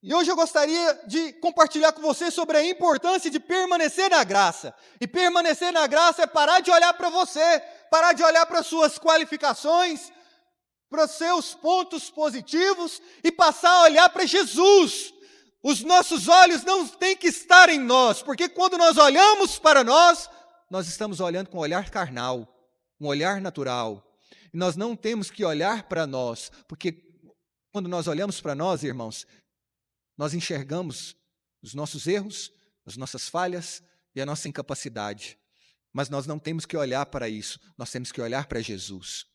E hoje eu gostaria de compartilhar com você sobre a importância de permanecer na graça. E permanecer na graça é parar de olhar para você, parar de olhar para suas qualificações, para os seus pontos positivos e passar a olhar para Jesus. Os nossos olhos não têm que estar em nós, porque quando nós olhamos para nós estamos olhando com um olhar carnal, um olhar natural. E nós não temos que olhar para nós, porque quando nós olhamos para nós, irmãos, nós enxergamos os nossos erros, as nossas falhas e a nossa incapacidade. Mas nós não temos que olhar para isso, nós temos que olhar para Jesus.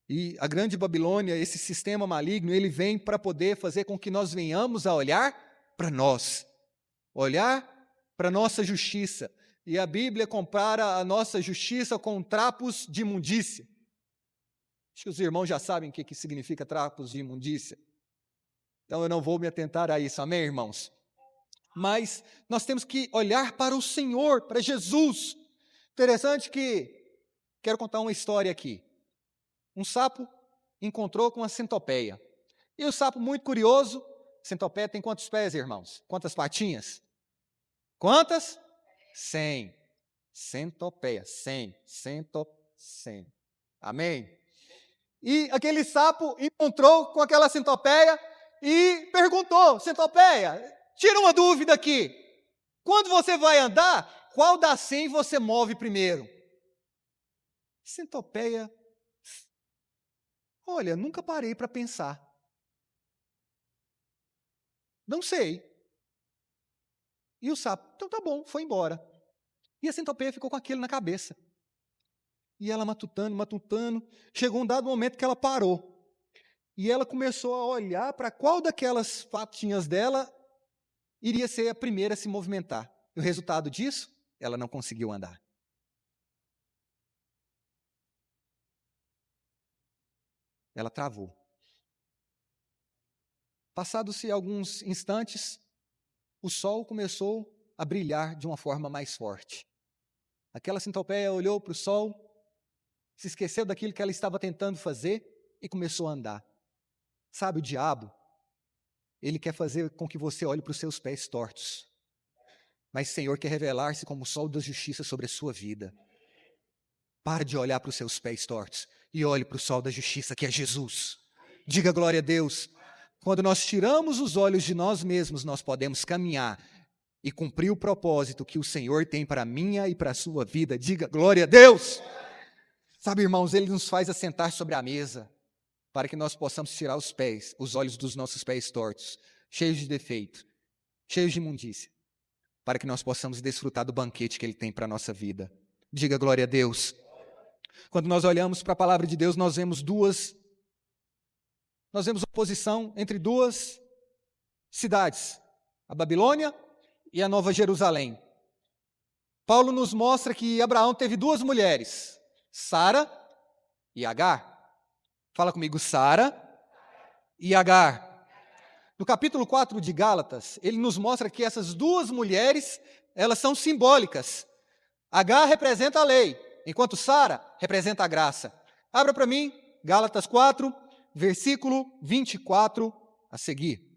E a grande Babilônia, esse sistema maligno, ele vem para poder fazer com que nós venhamos a olhar para nós, olhar para a nossa justiça. E a Bíblia compara a nossa justiça com trapos de imundícia. Acho que os irmãos já sabem o que significa trapos de imundícia. Então eu não vou me atentar a isso, amém, irmãos? Mas nós temos que olhar para o Senhor, para Jesus. Interessante que, quero contar uma história aqui. Um sapo encontrou com uma centopeia. E o sapo, muito curioso, centopeia tem quantos pés, irmãos? Quantas patinhas? Quantas? 100. Centopeia, 100. 100. Amém? E aquele sapo encontrou com aquela centopeia e perguntou: centopeia, tira uma dúvida aqui. Quando você vai andar, qual das 100 você move primeiro? Centopeia, olha, nunca parei para pensar. Não sei. E o sapo, então tá bom, foi embora. E a centopeia ficou com aquilo na cabeça. E ela matutando, chegou um dado momento que ela parou. E ela começou a olhar para qual daquelas patinhas dela iria ser a primeira a se movimentar. E o resultado disso, ela não conseguiu andar. Ela travou. Passados-se alguns instantes, o sol começou a brilhar de uma forma mais forte. Aquela centopeia olhou para o sol, se esqueceu daquilo que ela estava tentando fazer e começou a andar. Sabe, o diabo, ele quer fazer com que você olhe para os seus pés tortos. Mas o Senhor quer revelar-se como o sol da justiça sobre a sua vida. Pare de olhar para os seus pés tortos e olhe para o sol da justiça, que é Jesus. Diga glória a Deus. Quando nós tiramos os olhos de nós mesmos, nós podemos caminhar e cumprir o propósito que o Senhor tem para a minha e para a sua vida. Diga glória a Deus. Sabe, irmãos, Ele nos faz assentar sobre a mesa para que nós possamos tirar os olhos dos nossos pés tortos, cheios de defeito, cheios de imundícia, para que nós possamos desfrutar do banquete que Ele tem para a nossa vida. Diga glória a Deus. Quando nós olhamos para a palavra de Deus, nós vemos oposição entre duas cidades, a Babilônia e a Nova Jerusalém. Paulo nos mostra que Abraão teve duas mulheres, Sara e Agar. Fala comigo, Sara e Agar. No capítulo 4 de Gálatas, ele nos mostra que essas duas mulheres, elas são simbólicas. Agar representa a lei, enquanto Sara representa a graça. Abra para mim, Gálatas 4, versículo 24 a seguir.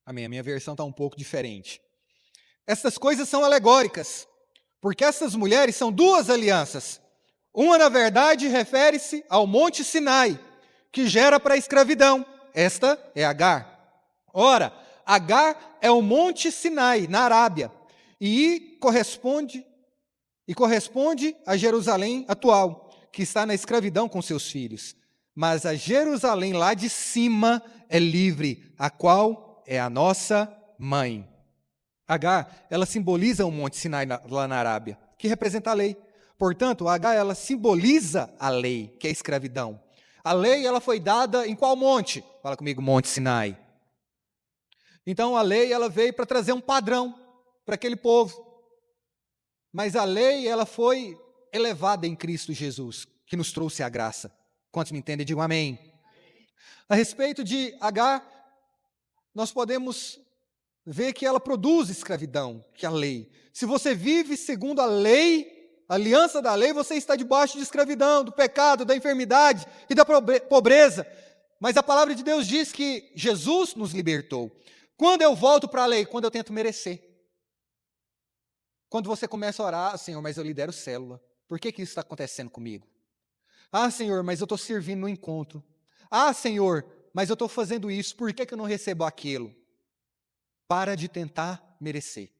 Amém, a minha versão está um pouco diferente. Essas coisas são alegóricas, porque essas mulheres são duas alianças. Uma, na verdade, refere-se ao Monte Sinai, que gera para a escravidão. Esta é Agar. Ora, Agar é o Monte Sinai, na Arábia, e corresponde a Jerusalém atual, que está na escravidão com seus filhos. Mas a Jerusalém lá de cima é livre, a qual é a nossa mãe. Agar, ela simboliza o Monte Sinai lá na Arábia, que representa a lei. Portanto, Agar, ela simboliza a lei, que é a escravidão. A lei, ela foi dada em qual monte? Fala comigo, Monte Sinai. Então, a lei, ela veio para trazer um padrão para aquele povo. Mas a lei, ela foi elevada em Cristo Jesus, que nos trouxe a graça. Quantos me entendem? Digam amém. A respeito de Agar, nós podemos vê que ela produz escravidão, que é a lei. Se você vive segundo a lei, a aliança da lei, você está debaixo de escravidão, do pecado, da enfermidade e da pobreza. Mas a palavra de Deus diz que Jesus nos libertou. Quando eu volto para a lei? Quando eu tento merecer. Quando você começa a orar, Senhor, mas eu lidero célula. Por que isso está acontecendo comigo? Ah, Senhor, mas eu estou servindo no encontro. Ah, Senhor, mas eu estou fazendo isso. Por que eu não recebo aquilo? Para de tentar merecer.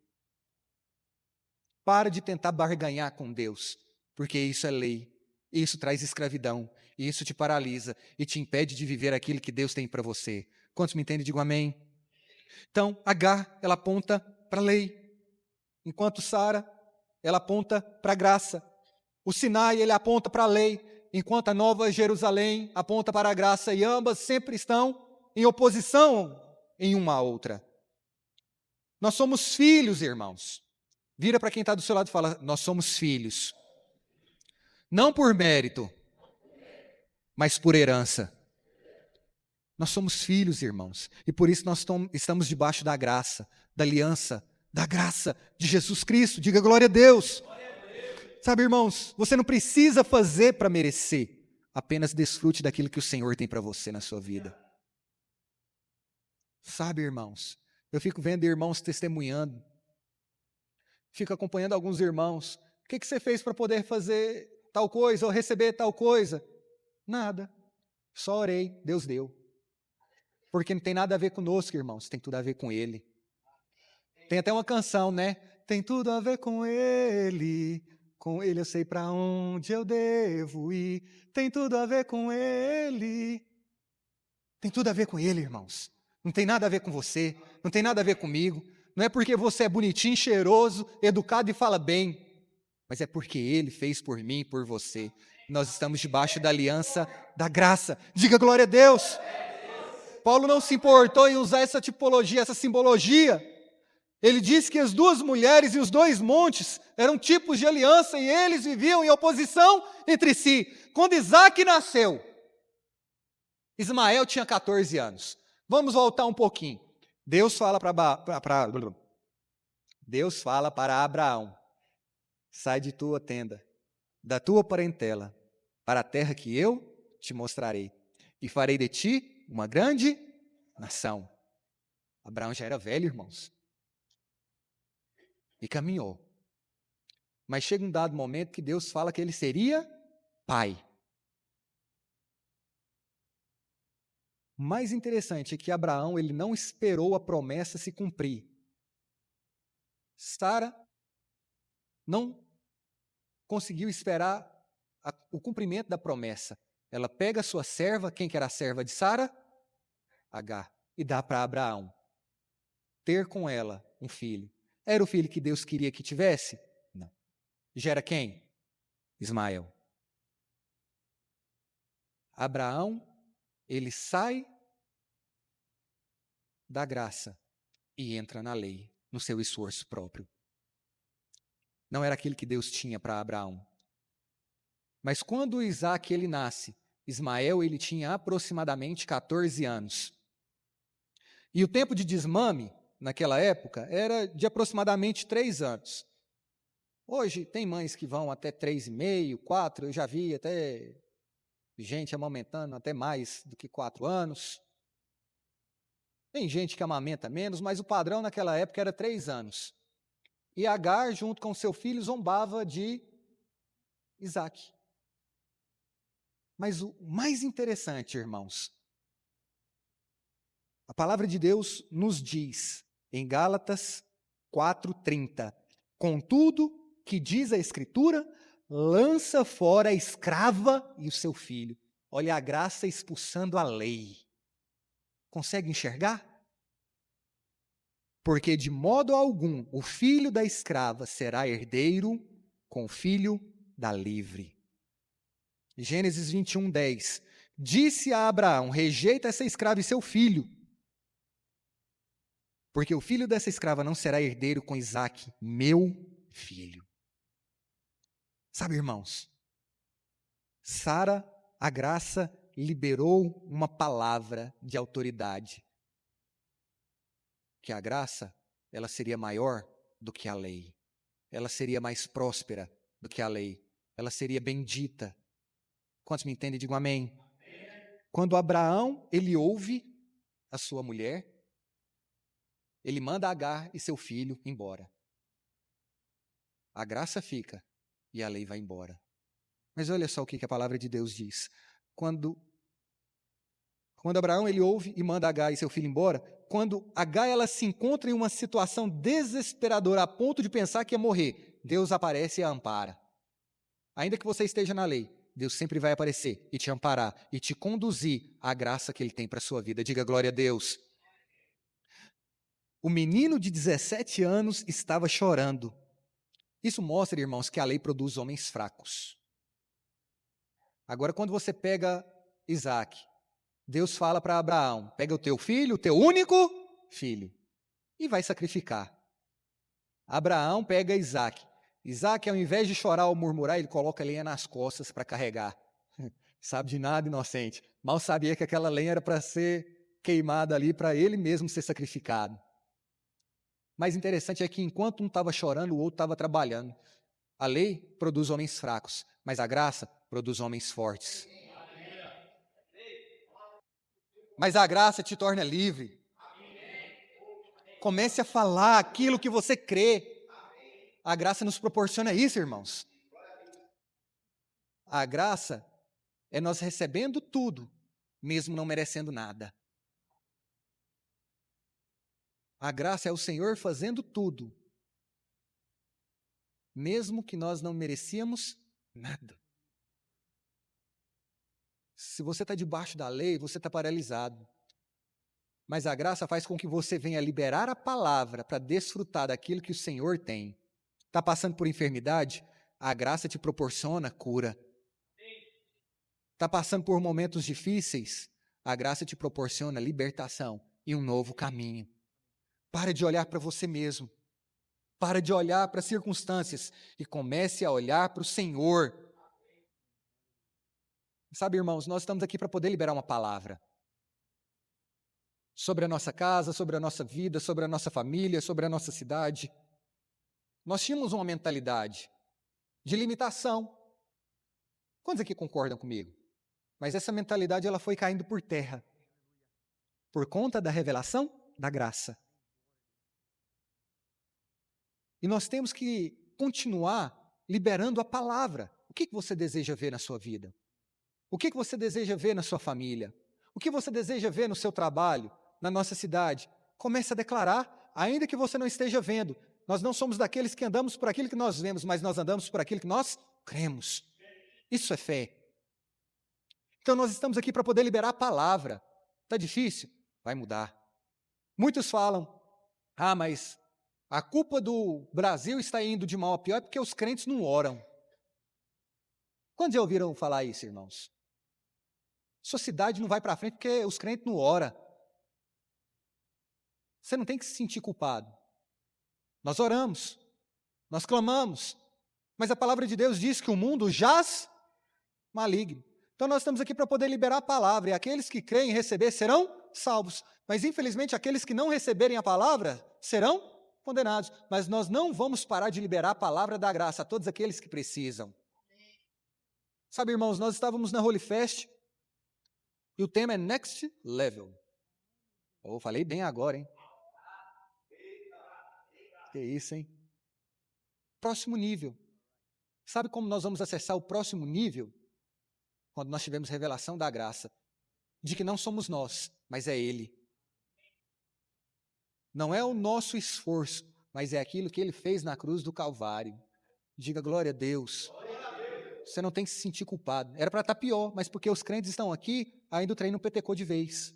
Para de tentar barganhar com Deus. Porque isso é lei. Isso traz escravidão. Isso te paralisa e te impede de viver aquilo que Deus tem para você. Quantos me entendem? Digam amém. Então, Agar, ela aponta para a lei. Enquanto Sara, ela aponta para a graça. O Sinai, ele aponta para a lei, enquanto a Nova Jerusalém aponta para a graça, e ambas sempre estão em oposição em uma à outra. Nós somos filhos, irmãos. Vira para quem está do seu lado e fala, nós somos filhos. Não por mérito, mas por herança. Nós somos filhos, irmãos, e por isso nós estamos debaixo da graça, da aliança, da graça de Jesus Cristo. Diga glória a Deus. Sabe, irmãos, você não precisa fazer para merecer, apenas desfrute daquilo que o Senhor tem para você na sua vida. Sabe, irmãos, eu fico vendo irmãos testemunhando, fico acompanhando alguns irmãos. O que você fez para poder fazer tal coisa ou receber tal coisa? Nada, só orei, Deus deu. Porque não tem nada a ver conosco, irmãos, tem tudo a ver com Ele. Tem até uma canção, né? Tem tudo a ver com Ele eu sei para onde eu devo ir. Tem tudo a ver com Ele. Tem tudo a ver com Ele, irmãos. Não tem nada a ver com você, não tem nada a ver comigo. Não é porque você é bonitinho, cheiroso, educado e fala bem, mas é porque Ele fez por mim e por você. Nós estamos debaixo da aliança da graça. Diga glória a Deus. Paulo não se importou em usar essa tipologia, essa simbologia. Ele disse que as duas mulheres e os dois montes eram tipos de aliança e eles viviam em oposição entre si. Quando Isaac nasceu, Ismael tinha 14 anos. Vamos voltar um pouquinho. Deus fala para Abraão, sai de tua tenda, da tua parentela, para a terra que eu te mostrarei, e farei de ti uma grande nação. Abraão já era velho, irmãos, e caminhou. Mas chega um dado momento que Deus fala que ele seria pai. O mais interessante é que Abraão ele não esperou a promessa se cumprir. Sara não conseguiu esperar o cumprimento da promessa. Ela pega a sua serva, quem que era a serva de Sara? Agar, e dá para Abraão ter com ela um filho. Era o filho que Deus queria que tivesse? Não. Gera quem? Ismael. Abraão, ele sai da graça e entra na lei, no seu esforço próprio. Não era aquilo que Deus tinha para Abraão. Mas quando Isaac ele nasce, Ismael ele tinha aproximadamente 14 anos. E o tempo de desmame, naquela época, era de aproximadamente 3 anos. Hoje tem mães que vão até 3,5, 4, eu já vi até gente amamentando até mais do que 4 anos. Tem gente que amamenta menos, mas o padrão naquela época era 3 anos. E Agar, junto com seu filho, zombava de Isaac. Mas o mais interessante, irmãos, a palavra de Deus nos diz, em Gálatas 4:30, contudo, que diz a Escritura, lança fora a escrava e o seu filho. Olha a graça expulsando a lei. Consegue enxergar? Porque de modo algum o filho da escrava será herdeiro com o filho da livre. Gênesis 21:10. Disse a Abraão, rejeita essa escrava e seu filho, porque o filho dessa escrava não será herdeiro com Isaque, meu filho. Sabe, irmãos, Sara, a graça, liberou uma palavra de autoridade. Que a graça ela seria maior do que a lei. Ela seria mais próspera do que a lei. Ela seria bendita. Quantos me entendem? Digam amém. Quando Abraão, ele ouve a sua mulher, ele manda Agar e seu filho embora. A graça fica e a lei vai embora. Mas olha só o que a palavra de Deus diz. Quando Abraão, ele ouve e manda Agar e seu filho embora, quando Agar, ela se encontra em uma situação desesperadora, a ponto de pensar que ia morrer, Deus aparece e a ampara. Ainda que você esteja na lei, Deus sempre vai aparecer e te amparar e te conduzir à graça que Ele tem para a sua vida. Diga glória a Deus. O menino de 17 anos estava chorando. Isso mostra, irmãos, que a lei produz homens fracos. Agora, quando você pega Isaac, Deus fala para Abraão, pega o teu filho, o teu único filho, e vai sacrificar. Abraão pega Isaac. Isaac, ao invés de chorar ou murmurar, ele coloca a lenha nas costas para carregar. Sabe de nada, inocente. Mal sabia que aquela lenha era para ser queimada ali, para ele mesmo ser sacrificado. Mas interessante é que enquanto um estava chorando, o outro estava trabalhando. A lei produz homens fracos, mas a graça produz homens fortes. Mas a graça te torna livre. Comece a falar aquilo que você crê. A graça nos proporciona isso, irmãos. A graça é nós recebendo tudo, mesmo não merecendo nada. A graça é o Senhor fazendo tudo, mesmo que nós não merecíamos nada. Se você está debaixo da lei, você está paralisado. Mas a graça faz com que você venha liberar a palavra para desfrutar daquilo que o Senhor tem. Está passando por enfermidade? A graça te proporciona cura. Está passando por momentos difíceis? A graça te proporciona libertação e um novo caminho. Para de olhar para você mesmo. Para de olhar para as circunstâncias e comece a olhar para o Senhor. Sabe, irmãos, nós estamos aqui para poder liberar uma palavra sobre a nossa casa, sobre a nossa vida, sobre a nossa família, sobre a nossa cidade. Nós tínhamos uma mentalidade de limitação. Quantos aqui concordam comigo? Mas essa mentalidade ela foi caindo por terra por conta da revelação da graça. E nós temos que continuar liberando a palavra. O que você deseja ver na sua vida? O que você deseja ver na sua família? O que você deseja ver no seu trabalho, na nossa cidade? Comece a declarar, ainda que você não esteja vendo. Nós não somos daqueles que andamos por aquilo que nós vemos, mas nós andamos por aquilo que nós cremos. Isso é fé. Então nós estamos aqui para poder liberar a palavra. Está difícil? Vai mudar. Muitos falam, mas a culpa do Brasil está indo de mal a pior porque os crentes não oram. Quando já ouviram falar isso, irmãos? Sua cidade não vai para frente porque os crentes não oram. Você não tem que se sentir culpado. Nós oramos, nós clamamos, mas a palavra de Deus diz que o mundo jaz maligno. Então nós estamos aqui para poder liberar a palavra, e aqueles que creem e receber serão salvos. Mas infelizmente aqueles que não receberem a palavra serão condenados. Mas nós não vamos parar de liberar a palavra da graça a todos aqueles que precisam. Sabe, irmãos, nós estávamos na Holy Fest e o tema é Next Level. Falei bem agora, hein? Que isso, hein? Próximo nível. Sabe como nós vamos acessar o próximo nível? Quando nós tivermos revelação da graça, de que não somos nós, mas é Ele. Não é o nosso esforço, mas é aquilo que Ele fez na cruz do Calvário. Diga glória a Deus. Você não tem que se sentir culpado. Era para estar pior, mas porque os crentes estão aqui, ainda o trem não petecou de vez.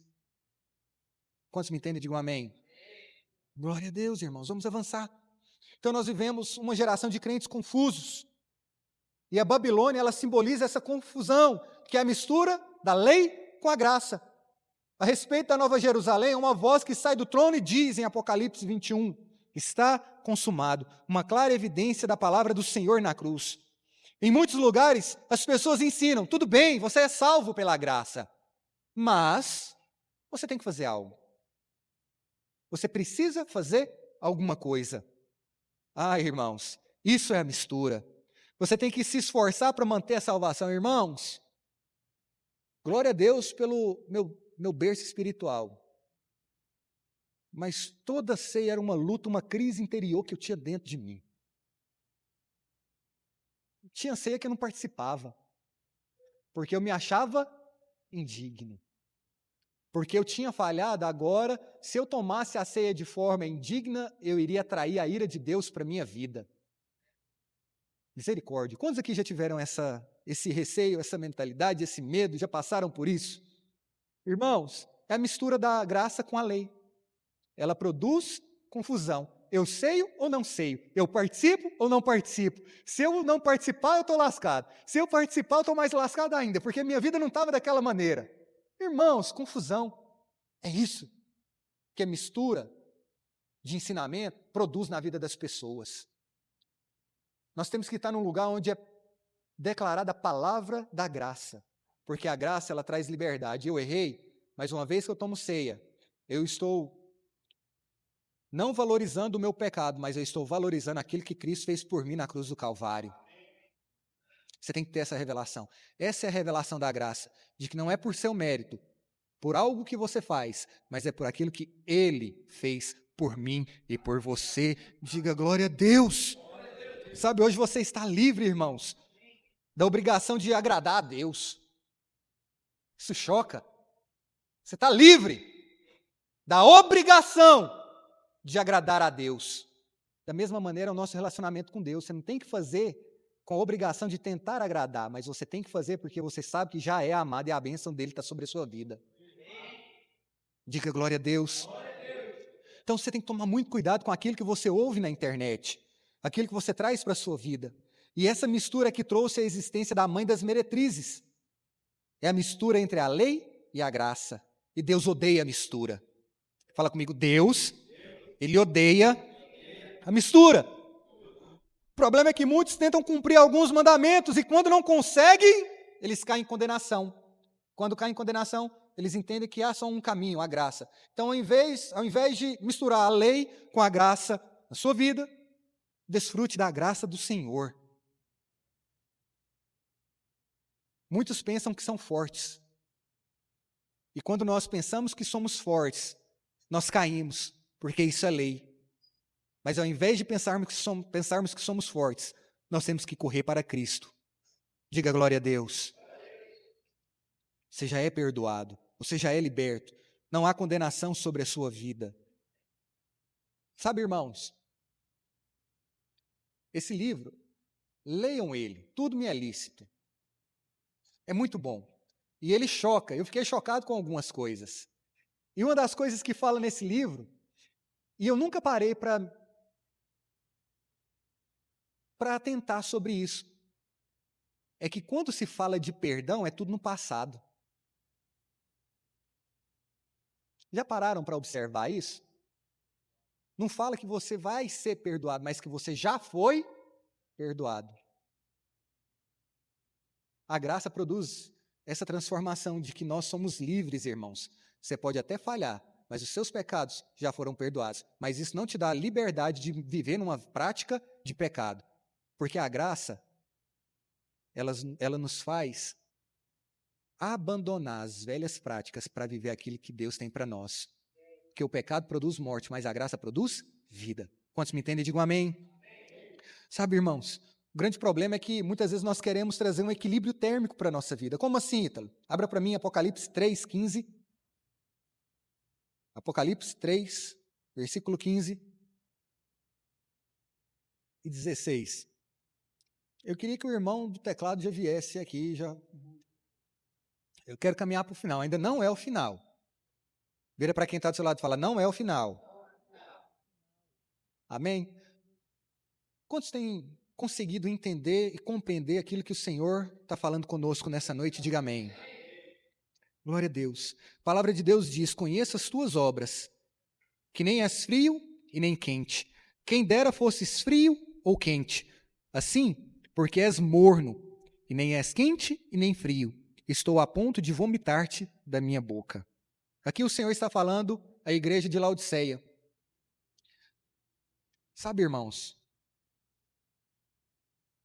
Quantos me entendem? Digam amém. Glória a Deus, irmãos, vamos avançar. Então nós vivemos uma geração de crentes confusos. E a Babilônia, ela simboliza essa confusão, que é a mistura da lei com a graça. A respeito da Nova Jerusalém, uma voz que sai do trono e diz em Apocalipse 21, está consumado, uma clara evidência da palavra do Senhor na cruz. Em muitos lugares, as pessoas ensinam, tudo bem, você é salvo pela graça, mas você tem que fazer algo. Você precisa fazer alguma coisa. Ah, irmãos, isso é a mistura. Você tem que se esforçar para manter a salvação, irmãos. Glória a Deus pelo meu berço espiritual. Mas toda ceia era uma luta, uma crise interior que eu tinha dentro de mim. Tinha ceia que eu não participava, porque eu me achava indigno. Porque eu tinha falhado, agora, se eu tomasse a ceia de forma indigna, eu iria atrair a ira de Deus para a minha vida. Misericórdia. Quantos aqui já tiveram esse receio, essa mentalidade, esse medo, já passaram por isso? Irmãos, é a mistura da graça com a lei. Ela produz confusão. Eu sei ou não sei? Eu participo ou não participo? Se eu não participar, eu estou lascado. Se eu participar, eu estou mais lascado ainda, porque minha vida não estava daquela maneira. Irmãos, confusão. É isso que a mistura de ensinamento produz na vida das pessoas. Nós temos que estar num lugar onde é declarada a palavra da graça, porque a graça ela traz liberdade. Eu errei, mas uma vez que eu tomo ceia, eu estou não valorizando o meu pecado, mas eu estou valorizando aquilo que Cristo fez por mim na cruz do Calvário. Você tem que ter essa revelação. Essa é a revelação da graça, de que não é por seu mérito, por algo que você faz, mas é por aquilo que Ele fez por mim e por você. Diga glória a Deus. Sabe, hoje você está livre, irmãos, da obrigação de agradar a Deus. Isso choca. Você está livre da obrigação de agradar a Deus. Da mesma maneira, o nosso relacionamento com Deus. Você não tem que fazer com a obrigação de tentar agradar, mas você tem que fazer porque você sabe que já é amado e a bênção dele está sobre a sua vida. Diga glória a Deus. Então você tem que tomar muito cuidado com aquilo que você ouve na internet, aquilo que você traz para a sua vida. E essa mistura que trouxe a existência da mãe das meretrizes. É a mistura entre a lei e a graça. E Deus odeia a mistura. Fala comigo, Deus, Ele odeia a mistura. O problema é que muitos tentam cumprir alguns mandamentos e quando não conseguem, eles caem em condenação. Quando caem em condenação, eles entendem que há só um caminho, a graça. Então, ao invés de misturar a lei com a graça na sua vida, desfrute da graça do Senhor. Muitos pensam que são fortes. E quando nós pensamos que somos fortes, nós caímos, porque isso é lei. Mas ao invés de pensarmos que somos fortes, nós temos que correr para Cristo. Diga glória a Deus. Você já é perdoado, você já é liberto. Não há condenação sobre a sua vida. Sabe, irmãos, esse livro, leiam ele, tudo me é lícito. É muito bom. E ele choca, eu fiquei chocado com algumas coisas. E uma das coisas que fala nesse livro, e eu nunca parei para atentar sobre isso, é que quando se fala de perdão, é tudo no passado. Já pararam para observar isso? Não fala que você vai ser perdoado, mas que você já foi perdoado. A graça produz essa transformação de que nós somos livres, irmãos. Você pode até falhar, mas os seus pecados já foram perdoados. Mas isso não te dá a liberdade de viver numa prática de pecado. Porque a graça, ela nos faz abandonar as velhas práticas para viver aquilo que Deus tem para nós. Porque o pecado produz morte, mas a graça produz vida. Quantos me entendem? Digam amém. Sabe, irmãos, o grande problema é que muitas vezes nós queremos trazer um equilíbrio térmico para a nossa vida. Como assim, Ítalo? Abra para mim Apocalipse 3, 15. Apocalipse 3, versículo 15 e 16. Eu queria que o irmão do teclado já viesse aqui. Eu quero caminhar para o final. Ainda não é o final. Vira para quem está do seu lado e fala, não é o final. Amém? Quantos têm conseguido entender e compreender aquilo que o Senhor está falando conosco nessa noite? Diga amém. Glória a Deus. A palavra de Deus diz, conheça as tuas obras, que nem és frio e nem quente. Quem dera fosses frio ou quente. Assim, porque és morno, e nem és quente e nem frio. Estou a ponto de vomitar-te da minha boca. Aqui o Senhor está falando à igreja de Laodiceia. Sabe, irmãos,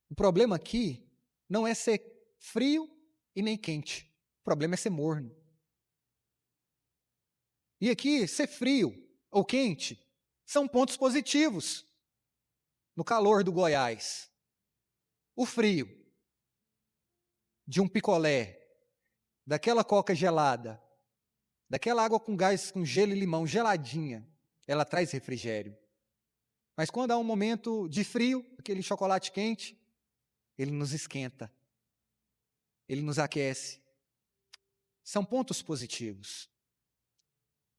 o problema aqui não é ser frio e nem quente. O problema é ser morno. E aqui, ser frio ou quente são pontos positivos no calor do Goiás. O frio de um picolé, daquela coca gelada, daquela água com gás, com gelo e limão geladinha, ela traz refrigério. Mas quando há um momento de frio, aquele chocolate quente, ele nos esquenta, ele nos aquece. São pontos positivos.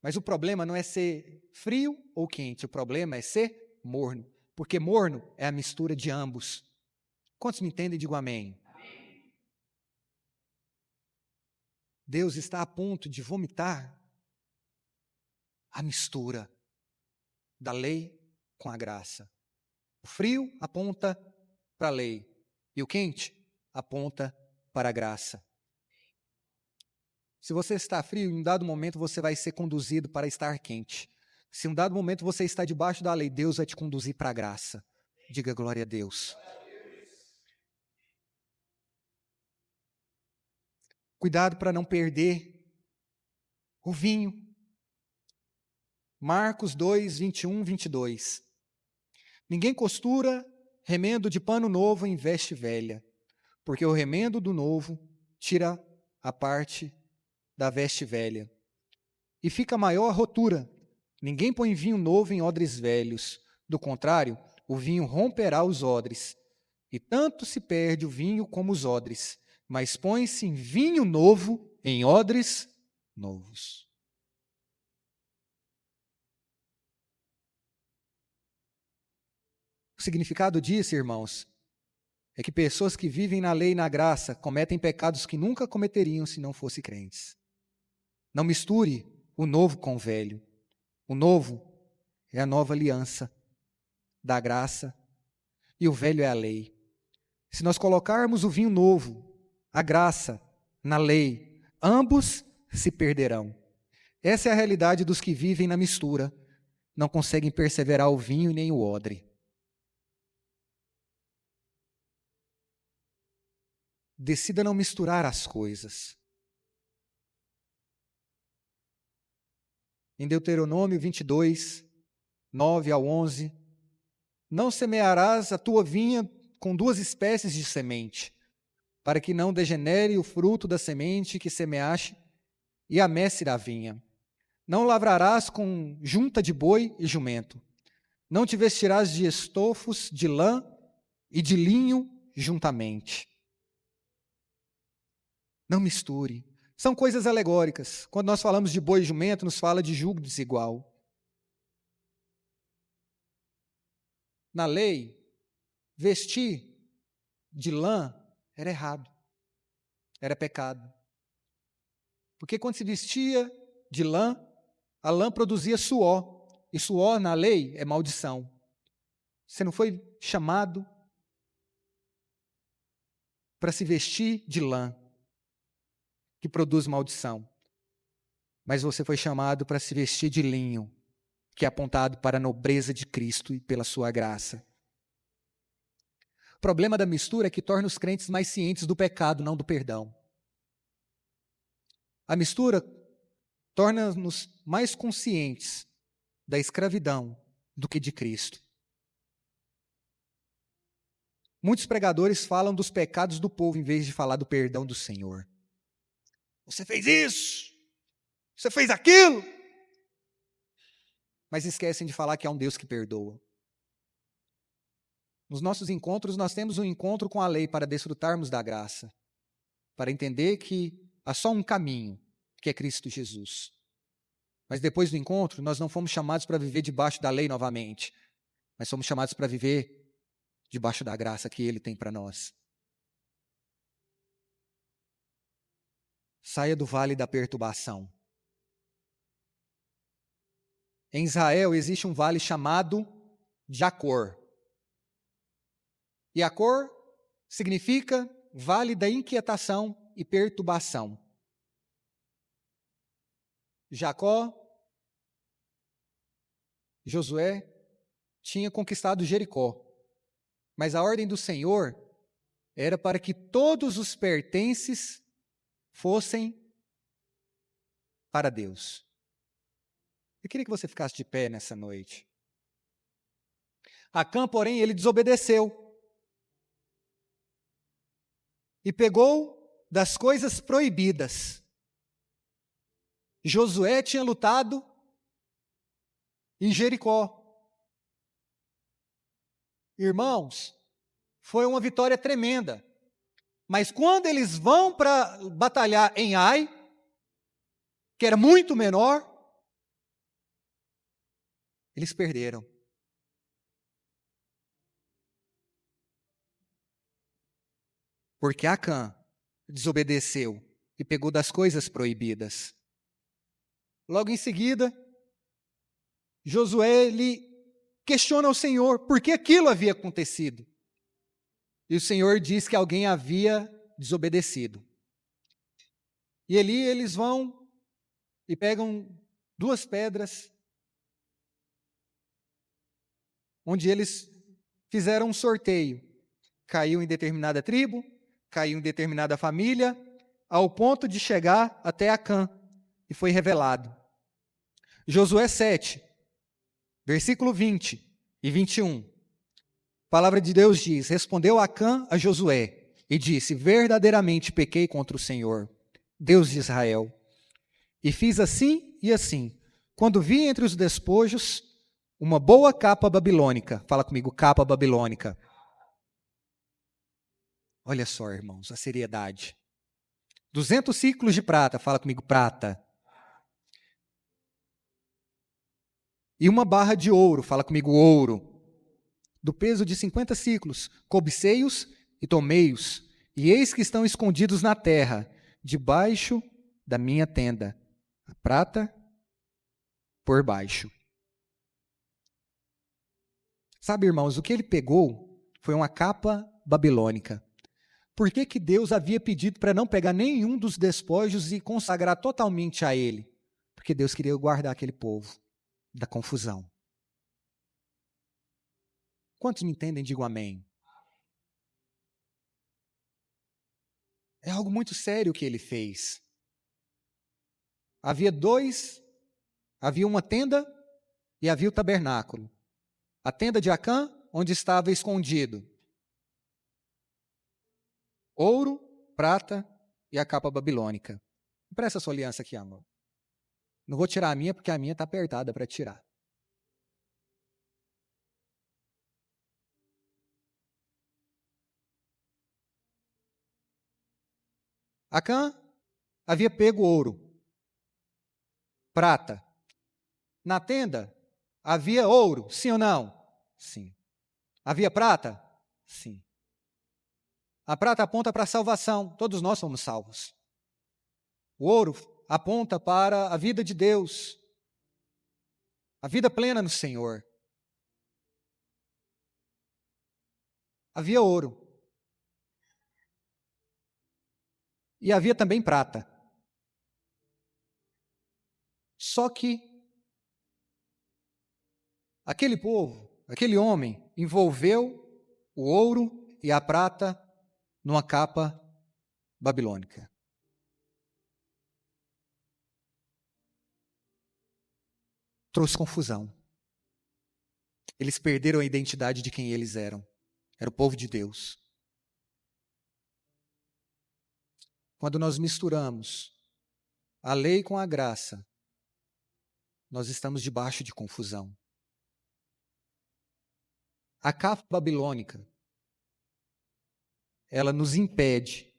Mas o problema não é ser frio ou quente, o problema é ser morno. Porque morno é a mistura de ambos. Quantos me entendem? Digo amém. Deus está a ponto de vomitar a mistura da lei com a graça. O frio aponta para a lei e o quente aponta para a graça. Se você está frio, em um dado momento você vai ser conduzido para estar quente. Se em um dado momento você está debaixo da lei, Deus vai te conduzir para a graça. Diga glória a Deus. Cuidado para não perder o vinho. Marcos 2, 21, 22. Ninguém costura remendo de pano novo em veste velha, porque o remendo do novo tira a parte da veste velha. E fica maior a rotura. Ninguém põe vinho novo em odres velhos. Do contrário, o vinho romperá os odres. E tanto se perde o vinho como os odres. Mas põe-se vinho novo em odres novos. O significado disso, irmãos, é que pessoas que vivem na lei e na graça cometem pecados que nunca cometeriam se não fossem crentes. Não misture o novo com o velho. O novo é a nova aliança da graça e o velho é a lei. Se nós colocarmos o vinho novo, a graça, na lei, ambos se perderão. Essa é a realidade dos que vivem na mistura. Não conseguem perseverar o vinho nem o odre. Decida não misturar as coisas. Em Deuteronômio 22, 9 ao 11, não semearás a tua vinha com duas espécies de semente, para que não degenere o fruto da semente que semeaste e a messe da vinha. Não lavrarás com junta de boi e jumento. Não te vestirás de estofos de lã e de linho juntamente. Não misture. São coisas alegóricas. Quando nós falamos de boi e jumento, nos fala de jugo desigual. Na lei, vestir de lã era errado. Era pecado. Porque quando se vestia de lã, a lã produzia suor. E suor, na lei, é maldição. Você não foi chamado para se vestir de lã, que produz maldição. Mas você foi chamado para se vestir de linho, que é apontado para a nobreza de Cristo e pela sua graça. O problema da mistura é que torna os crentes mais cientes do pecado, não do perdão. A mistura torna-nos mais conscientes da escravidão do que de Cristo. Muitos pregadores falam dos pecados do povo em vez de falar do perdão do Senhor. Você fez isso, você fez aquilo, mas esquecem de falar que há um Deus que perdoa. Nos nossos encontros, nós temos um encontro com a lei para desfrutarmos da graça, para entender que há só um caminho, que é Cristo Jesus. Mas depois do encontro, nós não fomos chamados para viver debaixo da lei novamente, mas somos chamados para viver debaixo da graça que Ele tem para nós. Saia do vale da perturbação. Em Israel existe um vale chamado Jacor. E Acor significa vale da inquietação e perturbação. Jacó, Josué tinha conquistado Jericó, mas a ordem do Senhor era para que todos os pertences fossem para Deus. Eu queria que você ficasse de pé nessa noite. Acã, porém, ele desobedeceu e pegou das coisas proibidas. Josué tinha lutado em Jericó. Irmãos, foi uma vitória tremenda. Mas quando eles vão para batalhar em Ai, que era muito menor, eles perderam. Porque Acã desobedeceu e pegou das coisas proibidas. Logo em seguida, Josué ele questiona o Senhor por que aquilo havia acontecido. E o Senhor diz que alguém havia desobedecido. E ali eles vão e pegam 2 pedras, onde eles fizeram um sorteio. Caiu em determinada tribo, caiu em determinada família, ao ponto de chegar até Acã, e foi revelado. Josué 7, versículo 20 e 21. A palavra de Deus diz: respondeu Acã a Josué e disse: verdadeiramente pequei contra o Senhor, Deus de Israel, e fiz assim e assim, quando vi entre os despojos uma boa capa babilônica. Fala comigo, capa babilônica. Olha só, irmãos, a seriedade. 200 ciclos de prata, fala comigo, prata. E uma barra de ouro, fala comigo, ouro. Do peso de 50 ciclos, cobicei-os e tomei-os, e eis que estão escondidos na terra, debaixo da minha tenda. A prata por baixo. Sabe, irmãos, o que ele pegou foi uma capa babilônica. Por que que Deus havia pedido para não pegar nenhum dos despojos e consagrar totalmente a ele? Porque Deus queria guardar aquele povo da confusão. Quantos me entendem, digam amém. É algo muito sério que ele fez. Havia uma tenda e havia o tabernáculo. A tenda de Acã, onde estava escondido ouro, prata e a capa babilônica. Presta sua aliança aqui, amor. Não vou tirar a minha, porque a minha está apertada para tirar. Acã havia pego ouro, prata. Na tenda havia ouro, sim ou não? Sim. Havia prata? Sim. A prata aponta para a salvação, todos nós somos salvos. O ouro aponta para a vida de Deus, a vida plena no Senhor. Havia ouro. E havia também prata. Só que aquele povo, aquele homem, envolveu o ouro e a prata numa capa babilônica. Trouxe confusão. Eles perderam a identidade de quem eles eram. Era o povo de Deus. Quando nós misturamos a lei com a graça, nós estamos debaixo de confusão. A capa babilônica, ela nos impede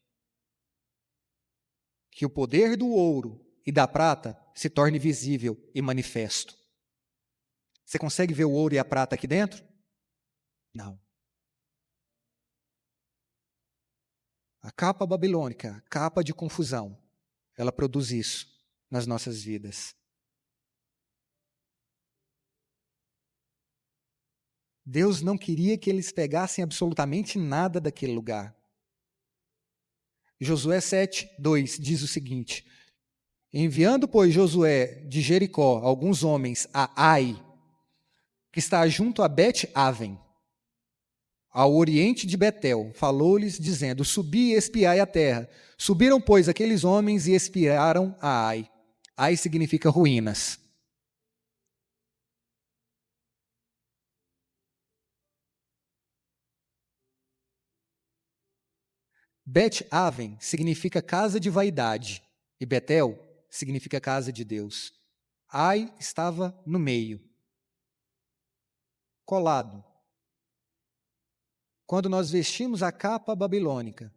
que o poder do ouro e da prata se torne visível e manifesto. Você consegue ver o ouro e a prata aqui dentro? Não. A capa babilônica, capa de confusão, ela produz isso nas nossas vidas. Deus não queria que eles pegassem absolutamente nada daquele lugar. Josué 7, 2 diz o seguinte: enviando, pois, Josué de Jericó alguns homens a Ai, que está junto a Bet-Aven, ao oriente de Betel, falou-lhes, dizendo: subi e espiai a terra. Subiram, pois, aqueles homens e espiaram a Ai. Ai significa ruínas. Bet-Aven significa casa de vaidade, e Betel significa casa de Deus. Ai estava no meio, colado. Quando nós vestimos a capa babilônica,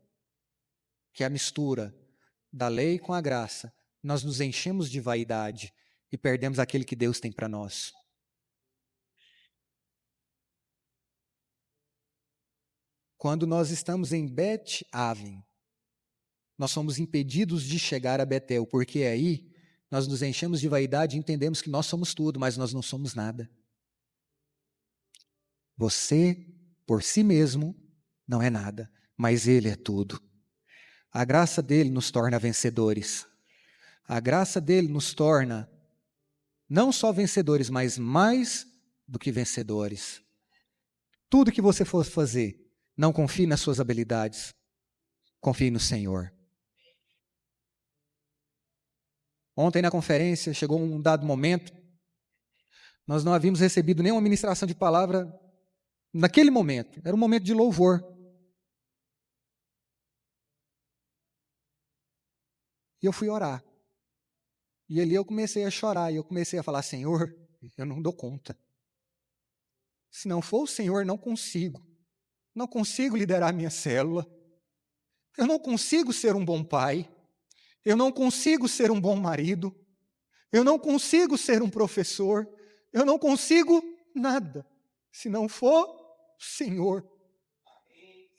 que é a mistura da lei com a graça, nós nos enchemos de vaidade e perdemos aquele que Deus tem para nós. Quando nós estamos em Bet-Aven, nós somos impedidos de chegar a Betel, porque aí nós nos enchemos de vaidade e entendemos que nós somos tudo, mas nós não somos nada. Você, por si mesmo, não é nada, mas Ele é tudo. A graça dele nos torna vencedores. A graça dele nos torna não só vencedores, mas mais do que vencedores. Tudo que você for fazer, não confie nas suas habilidades, confie no Senhor. Ontem na conferência, chegou um dado momento, nós não havíamos recebido nenhuma ministração de palavra naquele momento, era um momento de louvor. E eu fui orar. E ali eu comecei a chorar, e eu comecei a falar: Senhor, eu não dou conta. Se não for o Senhor, não consigo. Não consigo liderar minha célula. Eu não consigo ser um bom pai. Eu não consigo ser um bom marido. Eu não consigo ser um professor. Eu não consigo nada. Se não for o Senhor.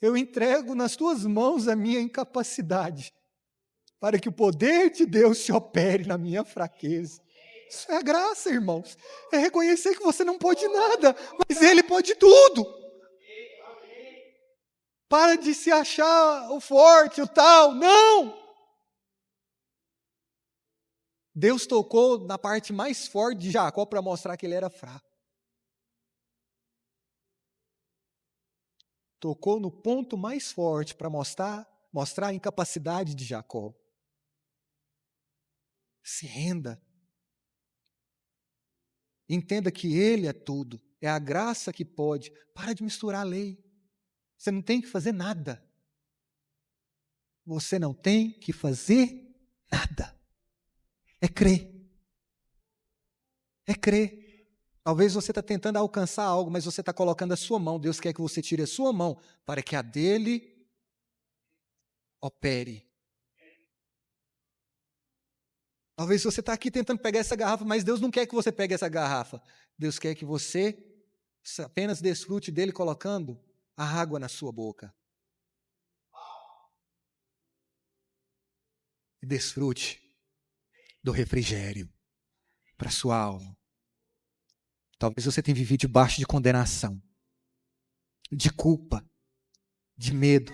Eu entrego nas tuas mãos a minha incapacidade, para que o poder de Deus se opere na minha fraqueza. Isso é a graça, irmãos. É reconhecer que você não pode nada, mas Ele pode tudo. Para de se achar o forte, o tal. Não! Deus tocou na parte mais forte de Jacó para mostrar que ele era fraco. Tocou no ponto mais forte para mostrar a incapacidade de Jacó. Se renda. Entenda que Ele é tudo. É a graça que pode. Para de misturar a lei. Você não tem que fazer nada. Você não tem que fazer nada. É crer. É crer. Talvez você está tentando alcançar algo, mas você está colocando a sua mão. Deus quer que você tire a sua mão para que a dele opere. Talvez você está aqui tentando pegar essa garrafa, mas Deus não quer que você pegue essa garrafa. Deus quer que você apenas desfrute dele colocando a água na sua boca. E desfrute do refrigério para a sua alma. Talvez você tenha vivido debaixo de condenação, de culpa, de medo,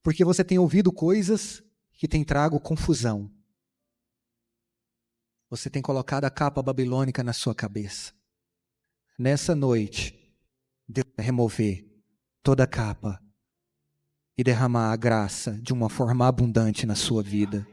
porque você tem ouvido coisas que têm trago confusão. Você tem colocado a capa babilônica na sua cabeça. Nessa noite, Deus vai remover toda a capa e derramar a graça de uma forma abundante na sua vida.